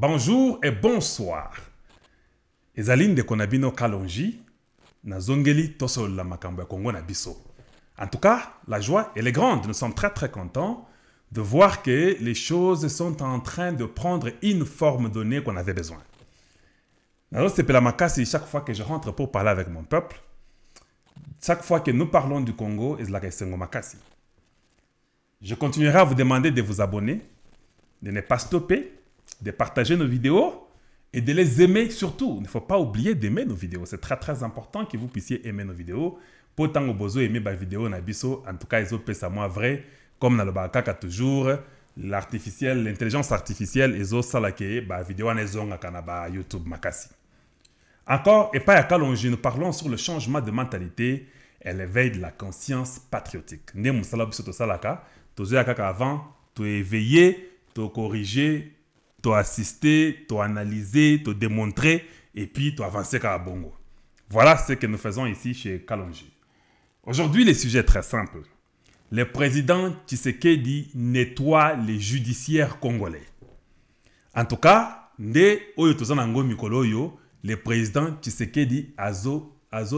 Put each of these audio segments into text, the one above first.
Bonjour et bonsoir. Ezaline de Konabino Kalonji, na zongeli toso la makambo ya Congo na biso. En tout cas, la joie elle est grande. Nous sommes très contents de voir que les choses sont en train de prendre une forme donnée qu'on avait besoin. C'est la makasi chaque fois que je rentre pour parler avec mon peuple. Chaque fois que nous parlons du Congo, makasi. Je continuerai à vous demander de vous abonner, de ne pas stopper, de partager nos vidéos et de les aimer surtout. Il ne faut pas oublier d'aimer nos vidéos. C'est très important que vous puissiez aimer nos vidéos. Pour tant que vous aimer ma vidéo, en tout cas, ils ont fait ça moi vrai. Comme dans le Bakaka toujours, l'intelligence artificielle, ils ont ça là que la vidéo en YouTube makasi. Encore, et pas à Kalonji, nous parlons sur le changement de mentalité et l'éveil de la conscience patriotique. Né moussala biso salaka, tozo yakaka avant, to éveiller, to corriger, to assister, to analyser, to démontrer et puis to avancer à bongo. Voilà ce que nous faisons ici chez Kalonji. Aujourd'hui, le sujet est très simple. Le président Tshisekedi nettoie les judiciaires congolais. En tout cas, nde oyo tozanango mikoloyo, le président Tshisekedi a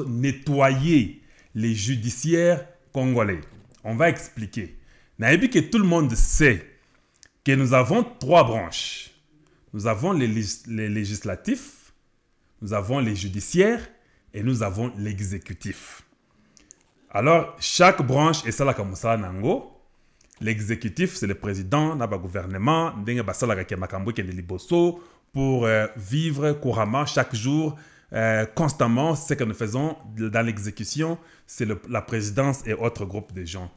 nettoyé les judiciaires congolais. On va expliquer. Naïbi que tout le monde sait que nous avons trois branches. Nous avons les législatifs, nous avons les judiciaires et nous avons l'exécutif. Alors, chaque branche est ça comme ça nango. L'exécutif, c'est le président, le gouvernement, pour vivre couramment chaque jour, constamment. Ce que nous faisons dans l'exécution, c'est la présidence et autres groupes de gens.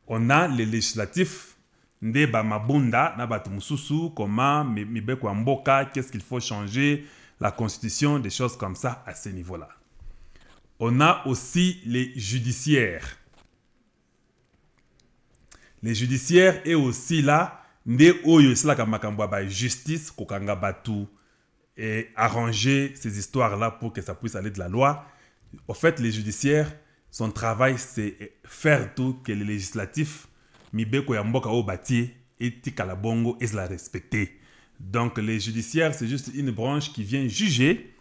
On a les législatifs, qu'est-ce qu'il faut changer, la constitution, des choses comme ça à ce niveau-là. On a aussi les judiciaires. Les judiciaires est aussi là, justice, et arranger ces histoires-là pour que ça puisse aller de la loi. En fait, les judiciaires, son travail, c'est faire tout que les législatifs, mibeko ya mboka o bati, et tikalabongo, et la respecter. Donc, les judiciaires, c'est juste une branche qui vient juger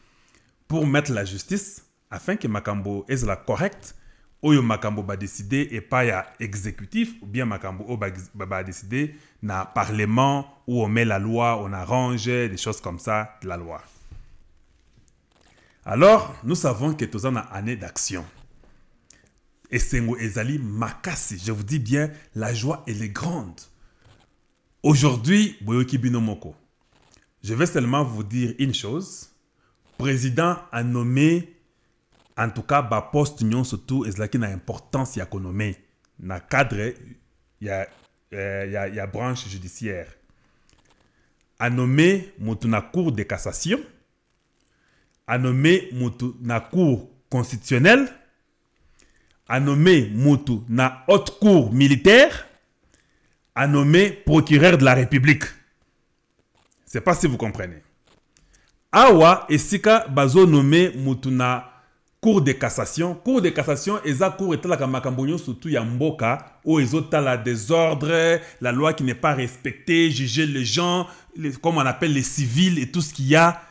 pour mettre la justice, afin que Makambo est la correcte. Oyo Makambo va décider et pas ya exécutif ou bien Makambo va décider na parlement où on met la loi, on arrange des choses comme ça de la loi. Alors, nous savons que tous en a année d'action. Et Sengo Ezali Makasi, je vous dis bien, la joie elle est grande. Aujourd'hui, Boyoki Binomoko, je vais seulement vous dire une chose. Le président a nommé en tout cas, ba poste nyon surtout est là qui a importance économique. Na cadre il y a branche judiciaire. A nommé mutu na cour de cassation, a nommé mutu na cour constitutionnelle, a nommé mutu na haute cour militaire, a nommé procureur de la République. C'est pas si vous comprenez. Awa esika bazo nommé mutu na Cour de cassation. Cour de cassation, eza cour est la makambonyo surtout ya mboka où ils ont la désordre, la loi qui n'est pas respectée, juger les gens, comme on appelle les civils et tout ce qu'il y a.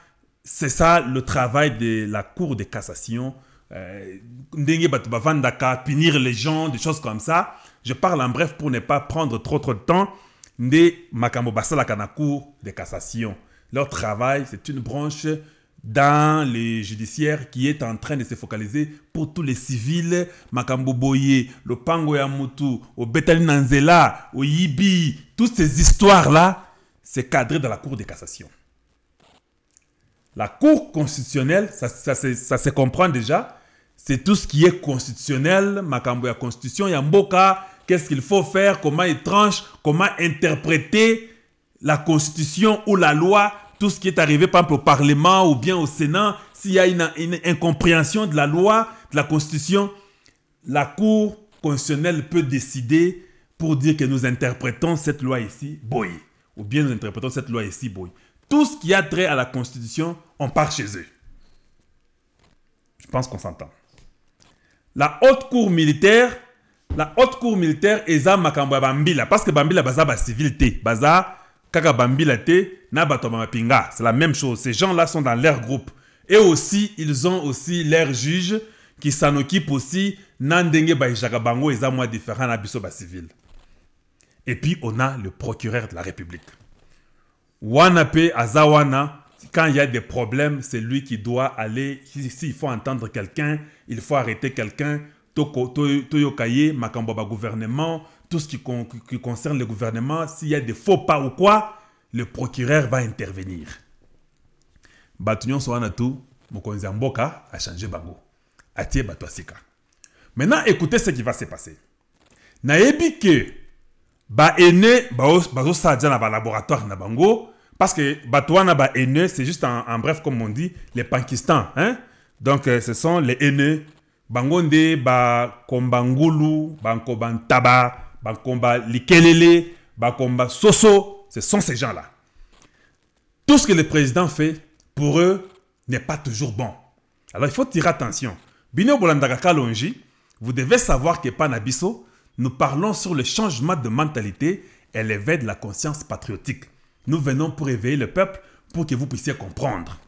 C'est ça le travail de la cour de cassation. Ndenge batu bavandaka, punir les gens, des choses comme ça. Je parle en bref pour ne pas prendre trop de temps. Nde makambo basalaka na cour de cassation. Leur travail, c'est une branche dans les judiciaires qui est en train de se focaliser pour tous les civils, Makambo Boye, le Pango Yamutu, au Betali Nanzela, au Yibi, toutes ces histoires-là, c'est cadré dans la Cour de cassation. La Cour constitutionnelle, ça se comprend déjà, c'est tout ce qui est constitutionnel, Makambo ya Constitution, Yamboka, qu'est-ce qu'il faut faire, comment il tranche, comment interpréter la Constitution ou la loi, tout ce qui est arrivé par exemple au Parlement ou bien au Sénat, s'il y a une incompréhension de la loi, de la Constitution, la Cour constitutionnelle peut décider pour dire que nous interprétons cette loi ici, boy, ou bien nous interprétons cette loi ici, boy. Tout ce qui a trait à la Constitution, on part chez eux. Je pense qu'on s'entend. La haute cour militaire est à Makambo Bambila, parce que Bambila, baza ba civilité, baza kaka bambila te, na bato mapinga. C'est la même chose. Ces gens-là sont dans leur groupe. Et aussi, ils ont aussi leurs juges qui s'en occupent aussi. Nandenge baïjaka bango eza moins différent na biso ba civil. Et puis, on a le procureur de la République. Wanape azawana, quand il y a des problèmes, c'est lui qui doit aller. S'il faut entendre quelqu'un, il faut arrêter quelqu'un. Toyokaye, makamboba gouvernement, tout ce qui concerne le gouvernement, s'il y a des faux pas ou quoi, le procureur va intervenir. Batunyon Soanatou, Mokonzi Mboka a changé bango. Atie Batoasika. Maintenant, écoutez ce qui va se passer. Naebi que ba ene bazo sadja na ba laboratoire na bango parce que batouana ba ene c'est juste en bref comme on dit les Pakistan hein. Donc ce sont les ene bangonde ba kombangulu banko taba bankomba likelele bankomba soso, ce sont ces gens-là. Tout ce que le président fait pour eux n'est pas toujours bon. Alors il faut tirer attention. Bino Bolandaka Kalonji, vous devez savoir que Panabiso, nous parlons sur le changement de mentalité et l'éveil de la conscience patriotique. Nous venons pour éveiller le peuple pour que vous puissiez comprendre.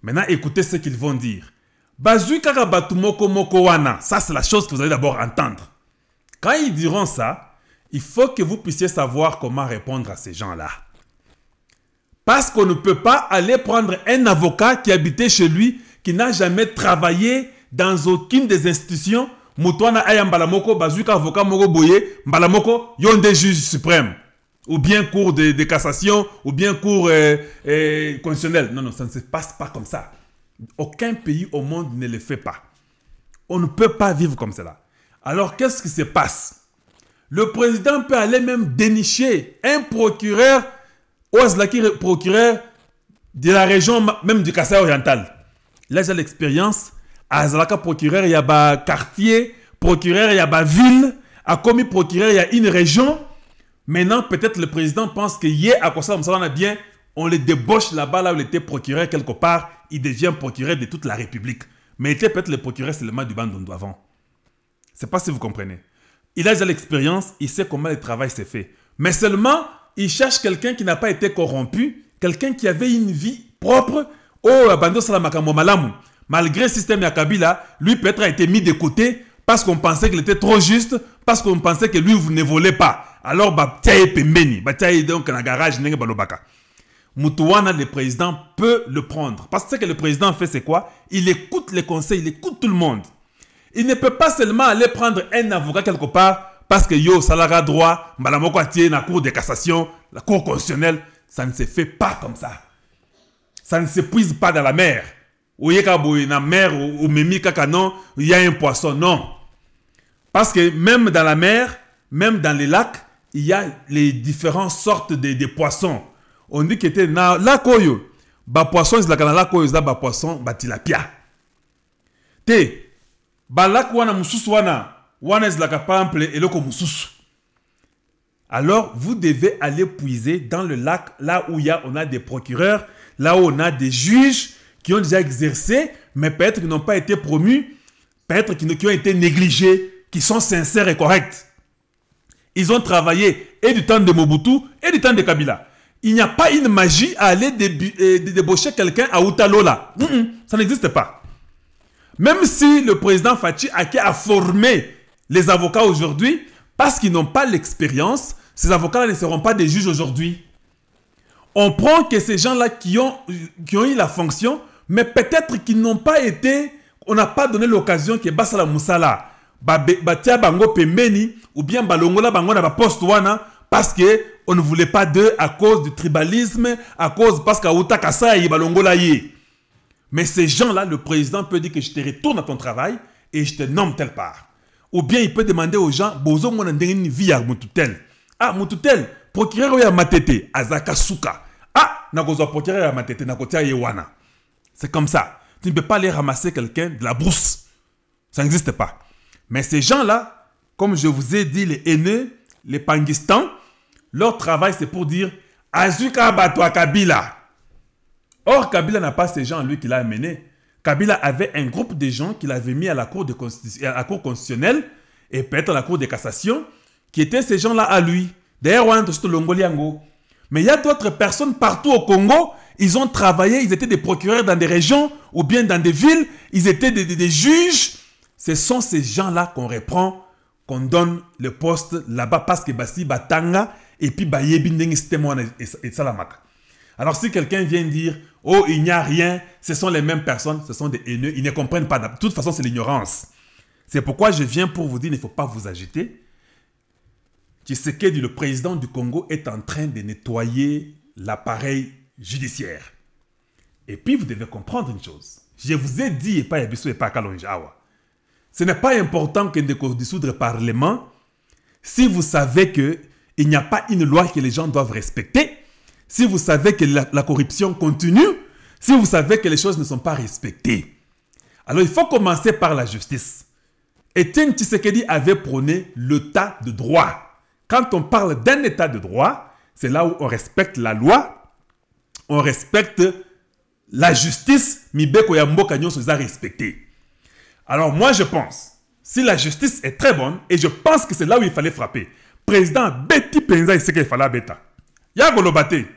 Maintenant, écoutez ce qu'ils vont dire. Bazui Karabatu Moko Moko Wana, ça c'est la chose que vous allez d'abord entendre. Quand ils diront ça, il faut que vous puissiez savoir comment répondre à ces gens-là. Parce qu'on ne peut pas aller prendre un avocat qui habitait chez lui, qui n'a jamais travaillé dans aucune des institutions. Moutouana ayam balamoko, bazuka avocat moko boye, balamoko, yon des juges suprêmes. Ou bien cour de cassation, ou bien cour constitutionnelle. Non, non, ça ne se passe pas comme ça. Aucun pays au monde ne le fait pas. On ne peut pas vivre comme cela. Alors, qu'est-ce qui se passe? Le président peut aller même dénicher un procureur, procureur de la région, même du Kassai oriental. Là, j'ai l'expérience. Azalaka procureur, il y a un quartier, procureur, il y a une ville, a commis procureur, il y a une région. Maintenant, peut-être le président pense que hier, à quoi ça, on a bien, on le débauche là-bas, là où il était procureur quelque part, il devient procureur de toute la République. Mais il était peut-être le procureur seulement du Bandundu avant. Je ne sais pas si vous comprenez. Il a déjà l'expérience, il sait comment le travail s'est fait. Mais seulement, il cherche quelqu'un qui n'a pas été corrompu, quelqu'un qui avait une vie propre. Oh, Bando Salamakamu Malamu. Malgré le système de Kabila, lui peut-être a été mis de côté parce qu'on pensait qu'il était trop juste, parce qu'on pensait que lui ne volait pas. Alors, Bataille Pembeni, Bataille donc dans le garage, Moutouana, le président, peut le prendre. Parce que ce que le président fait, c'est quoi? Il écoute les conseils, il écoute tout le monde. Il ne peut pas seulement aller prendre un avocat quelque part parce que yo, salaga droit, Malamoko Atié, la cour de cassation, la cour constitutionnelle. Ça ne se fait pas comme ça. Ça ne s'épuise pas dans la mer. Ou il y a une mer, ou memi kakano, il y a un poisson. Non. Parce que même dans la mer, même dans les lacs, il y a les différentes sortes de poissons. On dit que c'était dans la koyo. Ba poisson, c'est la koyo, c'est ba poisson, ba tilapia. Te, ba lac wana mususu wana c'est la kapample et loko mususu. Alors, vous devez aller puiser dans le lac, là où on a des procureurs, là où on a des juges, qui ont déjà exercé, mais peut-être qui n'ont pas été promus, peut-être qui ont été négligés, qui sont sincères et corrects. Ils ont travaillé et du temps de Mobutu et du temps de Kabila. Il n'y a pas une magie à aller débaucher quelqu'un à Outalola. Ça n'existe pas. Même si le président Fachi a formé les avocats aujourd'hui, parce qu'ils n'ont pas l'expérience, ces avocats-là ne seront pas des juges aujourd'hui. On prend que ces gens-là qui ont eu la fonction, mais peut-être qu'ils n'ont pas été, on n'a pas donné l'occasion que Basala Moussala, Batia Bango Pemeni, ou bien Balongola Bango na poste wana, parce que on ne voulait pas d'eux à cause du tribalisme, parce qu'à Outa Kassa y Balongola y. Mais ces gens-là, le président peut dire que je te retourne à ton travail et je te nomme telle part. Ou bien il peut demander aux gens, Bozo mon une vie à Moutoutel. Ah, Moutoutel, procureur ya Matete, Azaka Souka. Ah, nagozo procureur ya Matete, nakotia Yewana. C'est comme ça. Tu ne peux pas aller ramasser quelqu'un de la brousse. Ça n'existe pas. Mais ces gens-là, comme je vous ai dit, les haineux, les Pangistans, leur travail c'est pour dire Azuka Batwa Kabila. Or, Kabila n'a pas ces gens, lui, qui l'a amené. Kabila avait un groupe de gens qu'il avait mis à la cour constitutionnelle et peut-être à la cour de cassation, qui étaient ces gens-là à lui. D'ailleurs, on a tout le Longoliango. Mais il y a d'autres personnes partout au Congo, ils ont travaillé, ils étaient des procureurs dans des régions ou bien dans des villes, ils étaient des juges. Ce sont ces gens-là qu'on reprend, qu'on donne le poste là-bas parce que Basi Batanga et puis Bayebi Ndenge Système et Salamaka. Alors si quelqu'un vient dire « Oh, il n'y a rien, ce sont les mêmes personnes, ce sont des haineux, ils ne comprennent pas. » De toute façon, c'est l'ignorance. C'est pourquoi je viens pour vous dire, il ne faut pas vous agiter. Tshisekedi, le président du Congo, est en train de nettoyer l'appareil judiciaire. Et puis, vous devez comprendre une chose. Je vous ai dit, et pas Yabiso et pas Kalonjawa, ce n'est pas important que de dissoudre le Parlement si vous savez qu'il n'y a pas une loi que les gens doivent respecter, si vous savez que la corruption continue, si vous savez que les choses ne sont pas respectées. Alors, il faut commencer par la justice. Etienne Tshisekedi avait prôné l'état de droit. Quand on parle d'un état de droit, c'est là où on respecte la loi, on respecte la justice, Mibeko Yamboka Nyon se respecté. Alors moi je pense, si la justice est très bonne, et je pense que c'est là où il fallait frapper, président Betty Penza, il sait qu'il fallait bêta. Ya golobate,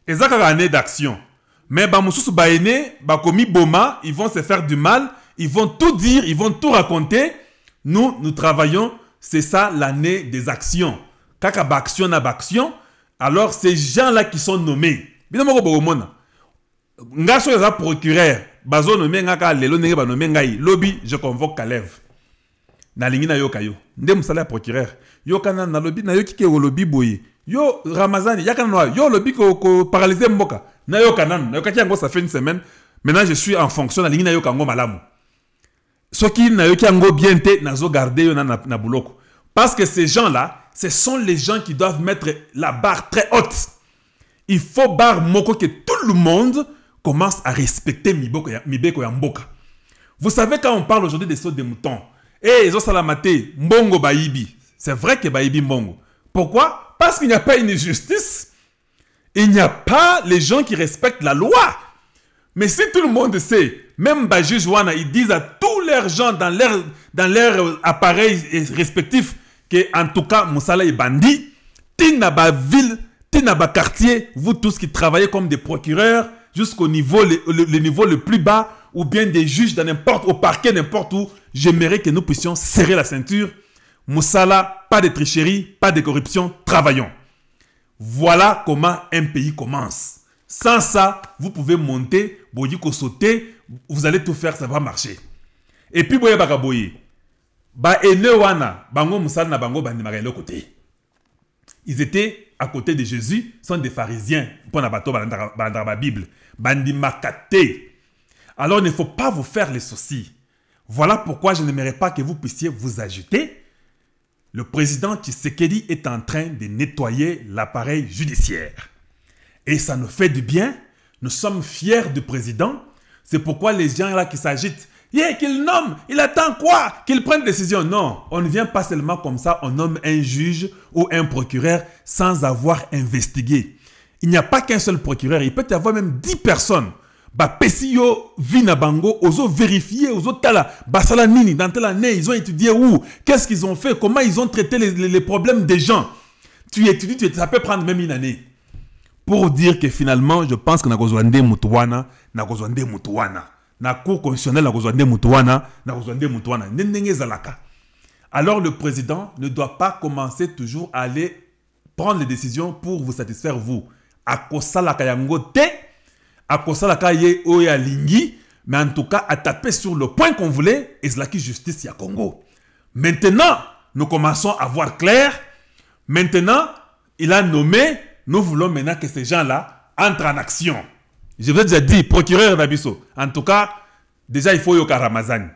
ezaka année d'action. Mais Bamoussous Baene, Bakomi Boma, ils vont se faire du mal, ils vont tout dire, ils vont tout raconter. Nous travaillons, c'est ça l'année des actions. Kaka baction na baction, alors ces gens-là qui sont nommés, binamoko bogomona, ngaso eza procureur, bazo nommé ngaka lelo nenge ba nommé ngai, lobby je convoque Kalev. Na lingi na yoka yo, nde musala procureur. Yo kana na lobby na yo kike lobby boye. Yo Ramazani, yakana noa, yo lobby ko paralyser mboka. Na yo kana, na yo kati yango ça fait une semaine. Maintenant je suis en fonction na lingi na yo kango malamu. Soki na yo kango bien te nazo garder yo na buloko. Parce que ces gens-là, ce sont les gens qui doivent mettre la barre très haute. Il faut barre moko que tout le monde commence à respecter Mibeko Yamboka. Vous savez quand on parle aujourd'hui des sauts de moutons, ils ont salamate, mbongo baibi. C'est vrai que baibi mbongo. Pourquoi? Parce qu'il n'y a pas une justice. Il n'y a pas les gens qui respectent la loi. Mais si tout le monde sait, même Bajuj Wana, ils disent à tous leurs gens dans leur appareil respectif que en tout cas Moussala est bandit, Tinaba ville, Tinaba quartier, vous tous qui travaillez comme des procureurs jusqu'au niveau le niveau le plus bas ou bien des juges dans n'importe au parquet n'importe où, j'aimerais que nous puissions serrer la ceinture. Moussala, pas de tricherie, pas de corruption, travaillons. Voilà comment un pays commence. Sans ça, vous pouvez monter, boyiko sauter, vous allez tout faire, ça va marcher. Et puis boye bakaboye. Ba ene wana, bango musala na bango bandimaka le côté. Ils étaient à côté de Jésus, sont des pharisiens. Pour la bateau, dans la Bible. Bandimakate. Alors il ne faut pas vous faire les soucis. Voilà pourquoi je n'aimerais pas que vous puissiez vous agiter. Le président Tshisekedi est en train de nettoyer l'appareil judiciaire. Et ça nous fait du bien. Nous sommes fiers du président. C'est pourquoi les gens là qui s'agitent, qu'il nomme, il attend quoi? Qu'il prenne décision. Non, on ne vient pas seulement comme ça, on nomme un juge ou un procureur sans avoir investigué. Il n'y a pas qu'un seul procureur, il peut y avoir même 10 personnes. Pesiyo, Vinabango, ozo vérifier, ozo tala, basala nini, dans telle année, ils ont étudié où, qu'est-ce qu'ils ont fait, comment ils ont traité les problèmes des gens. Tu étudies, ça peut prendre même une année. Pour dire que finalement, je pense que Nakozwande Mutuwana, na cour constitutionnelle Nakozwande Mutuwana, Nendenge Zalaka. Alors le président ne doit pas commencer toujours à aller prendre les décisions pour vous satisfaire vous. Akosala kayango te, akosala kaye oya lingi, mais en tout cas à taper sur le point qu'on voulait, et c'est là qui justice ya Congo. Maintenant, nous commençons à voir clair. Maintenant, il a nommé, nous voulons maintenant que ces gens-là entrent en action. Je vous ai déjà dit, procureur Nabiso, en tout cas, déjà il faut yoka Ramazani.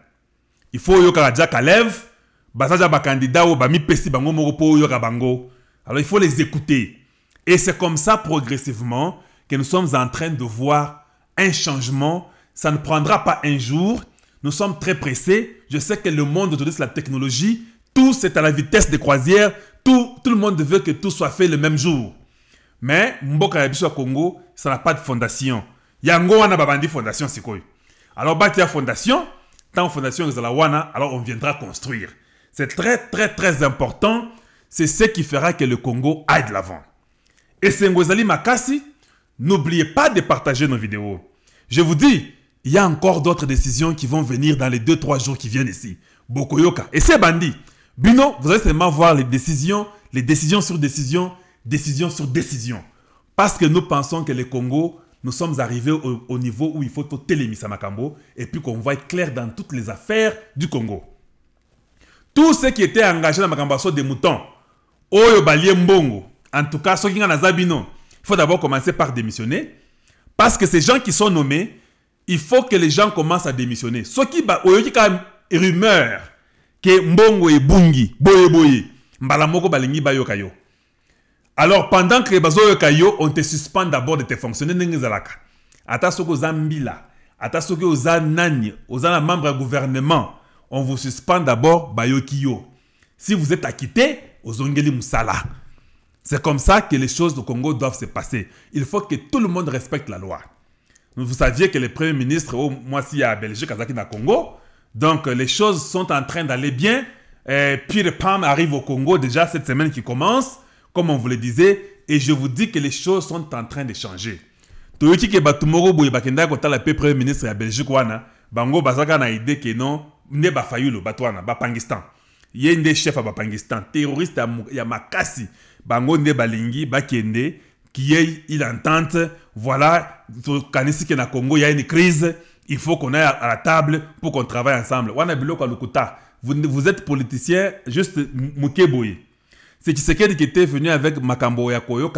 Il faut yoka Radja Kalev, basaja ba candidat ou ba mi pesi bango moko po yoka bango. Alors il faut les écouter. Et c'est comme ça progressivement que nous sommes en train de voir un changement. Ça ne prendra pas un jour. Nous sommes très pressés. Je sais que le monde aujourd'hui, c'est la technologie. Tout, c'est à la vitesse de croisière. Tout le monde veut que tout soit fait le même jour. Mais, Mboka Yabiso Congo, ça n'a pas de fondation. Yango wana babandi fondation sikoy. Alors, bâtir fondation, tant fondation que wana, alors on viendra construire. C'est très, très, très important. C'est ce qui fera que le Congo aille de l'avant. Et Sengozali Makassi, n'oubliez pas de partager nos vidéos. Je vous dis, il y a encore d'autres décisions qui vont venir dans les 2-3 jours qui viennent ici. Bokoyoka. Et c'est bandit. Bino, vous allez seulement voir les décisions sur décisions, décision sur décision. Parce que nous pensons que le Congo, nous sommes arrivés au niveau où il faut tout télémisa Makambo et puis qu'on va être clair dans toutes les affaires du Congo. Tous ceux qui étaient engagés dans Makambasso des moutons, Oyo Balie Mbongo, en tout cas ceux qui ont Nazabino, il faut d'abord commencer par démissionner. Parce que ces gens qui sont nommés, il faut que les gens commencent à démissionner. Ceux qui ont une rumeur que Mbongo et Bungi, Boye Boye, Mbalamoko Balingi Bayokayo. Alors, pendant que Bazo Kayo, on te suspend d'abord de tes fonctionnaires. Ata soko Zambila, ata soko Ozanani, Ozana membre du gouvernement, on vous suspend d'abord Bayokiyo. Si vous êtes acquitté, Ozongeli Moussala. C'est comme ça que les choses au Congo doivent se passer. Il faut que tout le monde respecte la loi. Vous saviez que le Premier ministre, moi si à Belgique, Kazaki, na Congo, donc les choses sont en train d'aller bien. Pierre Pam arrive au Congo déjà cette semaine qui commence. Comme on vous le disait, et je vous dis que les choses sont en train de changer. Toyoki ke batumoro boye bakenda ko tala pe premier ministre ya Belgique wana, bango bazaka na idée que non, ne ba fayulo batwana ba Pangistan. Yende chef ba Pangistan, terroriste ya makasi, bango ne balingi bakende qui est il entente, voilà, kanisi ke na Congo il y a une crise, il faut qu'on aille à la table pour qu'on travaille ensemble. Wana biloko lukuta, vous êtes politicien juste mukeboye. C'est Tshisekedi qui était venu avec Makambo Yakoyo,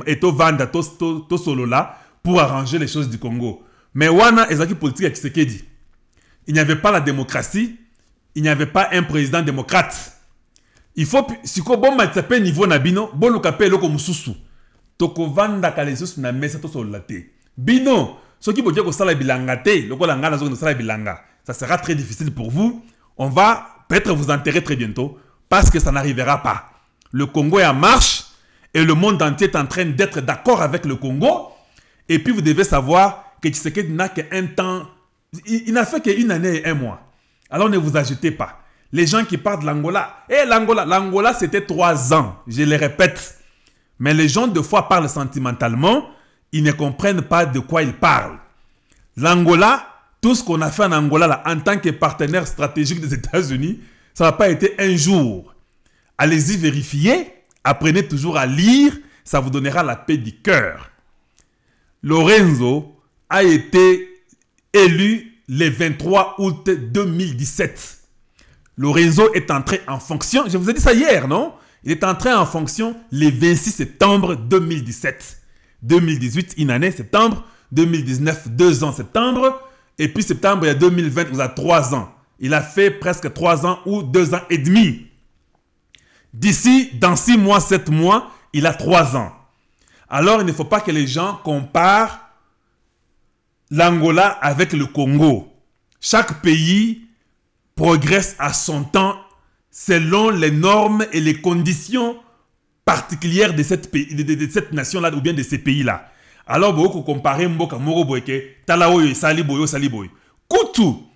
et to Vanda, to Solola, pour arranger les choses du Congo. Mais Wana ezaki politique à Tshisekedi. Il n'y avait pas la démocratie, il n'y avait pas un président démocrate. Il faut, si ko bon matapé niveau nabino, bon lukape loko mususu. Toko Vanda kalesus na mesa to Solola te. Bino, ce qui peut dire que sala bilanga te, loko langa na zone sala bilanga. Ça sera très difficile pour vous. On va peut-être vous enterrer très bientôt. Parce que ça n'arrivera pas. Le Congo est en marche et le monde entier est en train d'être d'accord avec le Congo. Et puis vous devez savoir que Tshisekedi n'a qu'un temps, il n'a fait qu'une année et un mois. Alors ne vous agitez pas. Les gens qui parlent de l'Angola, l'Angola c'était 3 ans, je le répète. Mais les gens de fois parlent sentimentalement, ils ne comprennent pas de quoi ils parlent. L'Angola, tout ce qu'on a fait en Angola là, en tant que partenaire stratégique des États-Unis, ça n'a pas été un jour. Allez-y vérifier. Apprenez toujours à lire. Ça vous donnera la paix du cœur. Lorenzo a été élu le 23 août 2017. Lorenzo est entré en fonction. Je vous ai dit ça hier, non? Il est entré en fonction le 26 septembre 2017. 2018, une année, septembre. 2019, 2 ans, septembre. Et puis septembre, il y a 2020, vous avez 3 ans. Il a fait presque 3 ans ou 2 ans et demi. D'ici, dans 6 mois, 7 mois, il a 3 ans. Alors, il ne faut pas que les gens comparent l'Angola avec le Congo. Chaque pays progresse à son temps selon les normes et les conditions particulières de cette nation-là ou bien de ces pays-là. Alors, vous comparez Mboka Moro Boyeke, Talaoyo, Saliboyo, Saliboyo. Koutou.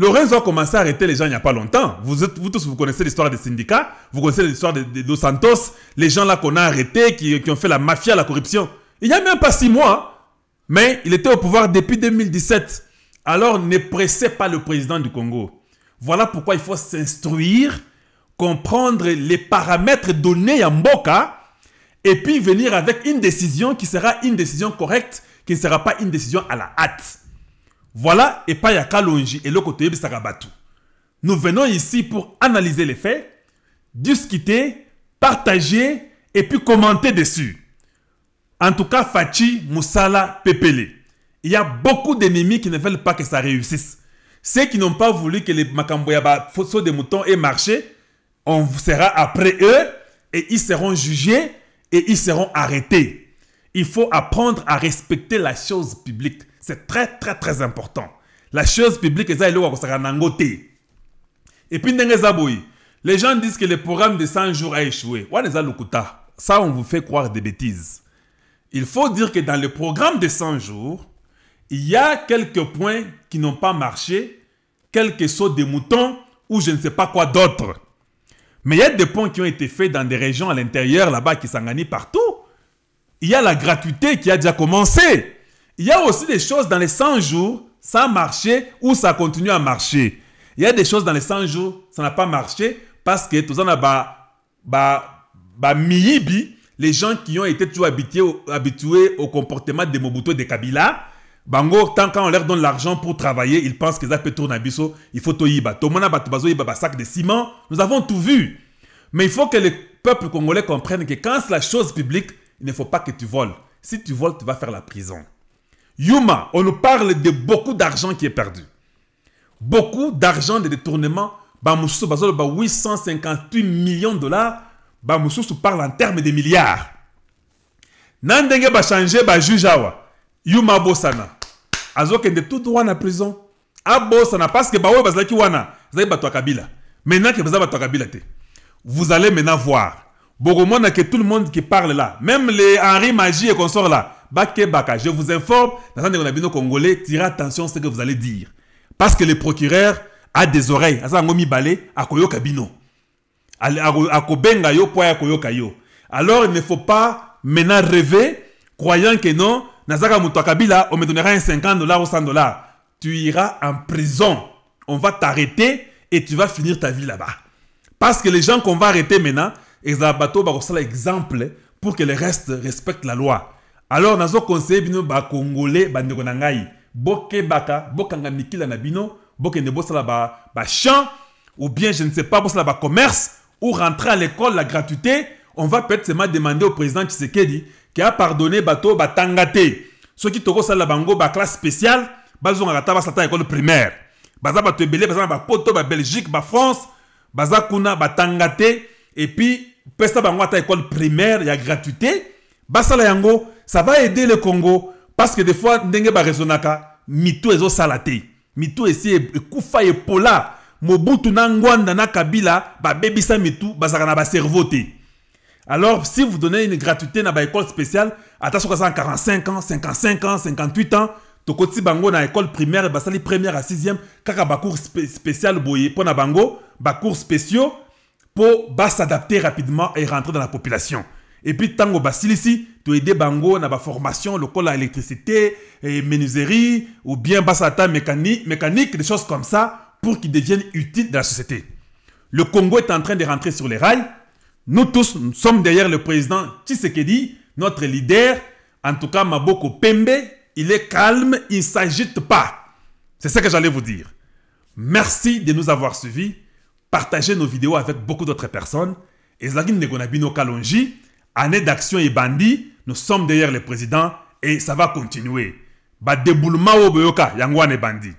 Lorenzo a commencé à arrêter les gens il n'y a pas longtemps. Vous tous, vous connaissez l'histoire des syndicats, vous connaissez l'histoire de Dos Santos, les gens là qu'on a arrêtés, qui ont fait la mafia, la corruption. Il n'y a même pas 6 mois, mais il était au pouvoir depuis 2017. Alors ne pressez pas le président du Congo. Voilà pourquoi il faut s'instruire, comprendre les paramètres donnés à Mboka, et puis venir avec une décision qui sera une décision correcte, qui ne sera pas une décision à la hâte. Voilà, et pas Yakalonji et le côté Bisarabatu. Nous venons ici pour analyser les faits, discuter, partager et puis commenter dessus. En tout cas, Fachi, Moussala, Pepele. Il y a beaucoup d'ennemis qui ne veulent pas que ça réussisse. Ceux qui n'ont pas voulu que les Makamboyaba, Fosso des moutons aient marché, on sera après eux et ils seront jugés et ils seront arrêtés. Il faut apprendre à respecter la chose publique. C'est très, très, très important. La chose publique, et puis, les gens disent que le programme de 100 jours a échoué. Ça, on vous fait croire des bêtises. Il faut dire que dans le programme de 100 jours, il y a quelques points qui n'ont pas marché, quelques sauts de moutons ou je ne sais pas quoi d'autre. Mais il y a des ponts qui ont été faits dans des régions à l'intérieur, là-bas, qui s'engagent partout. Il y a la gratuité qui a déjà commencé. Il y a aussi des choses dans les 100 jours, ça a marché ou ça continue à marcher. Il y a des choses dans les 100 jours, ça n'a pas marché parce que tout ça n'a miyibi, les gens qui ont été toujours habitués au comportement de Mobutu et de Kabila. Bango, tant qu'on leur donne l'argent pour travailler, ils pensent qu'ils peuvent tourner à biso, il faut tout yiba. Tomona batubazo yiba sac de ciment, nous avons tout vu. Mais il faut que le peuple congolais comprenne que quand c'est la chose publique, il ne faut pas que tu voles. Si tu voles, tu vas faire la prison. Yuma, on nous parle de beaucoup d'argent qui est perdu. Beaucoup d'argent de détournement. Bamoussou, 858 millions de dollars. Bamoussou parle en termes de milliards. Nandenge ba changer ba jujawa. Yuma Bossana. Azoke de tout droit en prison. A Bossana parce que bawe bazaki wana. Zai batwa Kabila. Maintenant que bazaba batwa Kabila te. Vous allez maintenant voir. Bogomona que tout le monde qui parle là, même les Henri Magie et consorts là, je vous informe, dans un congolais, tirez attention à ce que vous allez dire. Parce que le procureur a des oreilles. Alors il ne faut pas maintenant rêver, croyant que non, Nazaka Kabila, on me donnera un 50 $, ou 100 $. Tu iras en prison. On va t'arrêter et tu vas finir ta vie là-bas. Parce que les gens qu'on va arrêter maintenant, ils ont exemple pour que le reste respecte la loi. Alors, nous avons conseillé bino ba Congolais, ba ndekonangai, boke baka, bokanga mikila na bino, boke ne bossala ba champ, ou bien je ne sais pas, bossala ba commerce, ou rentrer à l'école, la gratuité. On va peut-être seulement demander au président Tshisekedi qui a pardonné bato ba tangate. Ceux qui toko sala bango ba classe spéciale, bazon ngata ba sata école primaire. Baza ba tebele, baza ba poto ba Belgique, ba France, baza kuna ba tangate, et puis pesa bango ata école primaire, il y a gratuité. Basala yango, ça va aider le Congo parce que des fois ndenge ba rezonaka mitu ezo salate. Mitu esi kufa e pola. Mobutu na Ngwanda na Kabila ba bebisa mitu basaka na ba cerveau te. Alors si vous donnez une gratuité na ba école spéciale, attention à 45 ans, 55 ans, 58 ans, tokoti bango na école primaire basali première à 6e kaka ba cours spécial boye pour na bango, ba cours spéciaux pour s'adapter rapidement et rentrer dans la population. Et puis, tango basilisi, tu aider bango na ba formation, le col à électricité, et menuiserie, ou bien basata mécanique, des choses comme ça, pour qu'ils deviennent utiles dans la société. Le Congo est en train de rentrer sur les rails. Nous tous, nous sommes derrière le président Tshisekedi, notre leader. En tout cas, Maboko Pembe, il est calme, il ne s'agite pas. C'est ce que j'allais vous dire. Merci de nous avoir suivis. Partagez nos vidéos avec beaucoup d'autres personnes. Et Zagin Negonabino Kalonji, année d'action et bandit, nous sommes derrière le président et ça va continuer. Ba déboulement au Boyoka, Yangwane Bandi.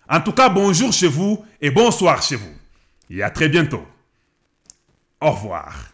En tout cas, bonjour chez vous et bonsoir chez vous. Et à très bientôt. Au revoir.